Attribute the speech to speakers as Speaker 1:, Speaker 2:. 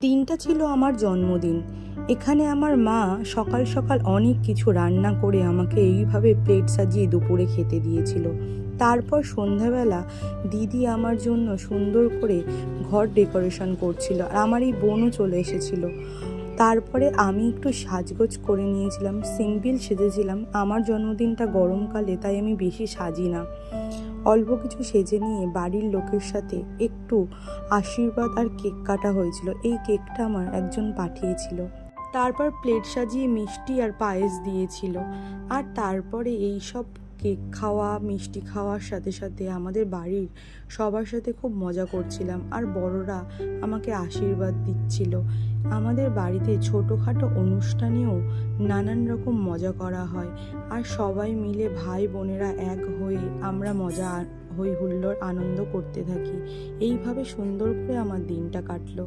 Speaker 1: দিনটা ছিল আমার জন্মদিন। এখানে আমার মা সকাল সকাল অনেক কিছু রান্না করে আমাকে এইভাবে প্লেট সাজিয়ে দুপুরে খেতে দিয়েছিল। তারপর সন্ধ্যাবেলা দিদি আমার জন্য সুন্দর করে ঘর ডেকোরেশন করছিল, আর আমার এই বোনও চলে এসেছিল। তারপরে আমি একটু সাজগোজ করে নিয়েছিলাম, সিম্পল সেজেছিলাম। আমার জন্মদিনটা গরমকালে, তাই আমি বেশি সাজি না। অল্প কিছু সেজে নিয়ে বাড়ির লোকের সাথে একটু আশীর্বাদ আর কেক কাটা হয়েছিল। এই কেকটা আমার একজন পাঠিয়েছিল। তারপর প্লেট সাজিয়ে মিষ্টি আর পায়েস দিয়েছিল। আর তারপরে এই সব কেক খাওয়া, মিষ্টি খাওয়ার সাথে সাথে আমাদের বাড়ির সবার সাথে খুব মজা করছিলাম, আর বড়রা আমাকে আশীর্বাদ দিচ্ছিল। আমাদের বাড়িতে ছোটোখাটো অনুষ্ঠানেও নানান রকম মজা করা হয়, আর সবাই মিলে ভাই বোনেরা এক হয়ে আমরা মজা হই হুল্লোড় আনন্দ করতে থাকি। এইভাবে সুন্দর করে আমার দিনটা কাটলো।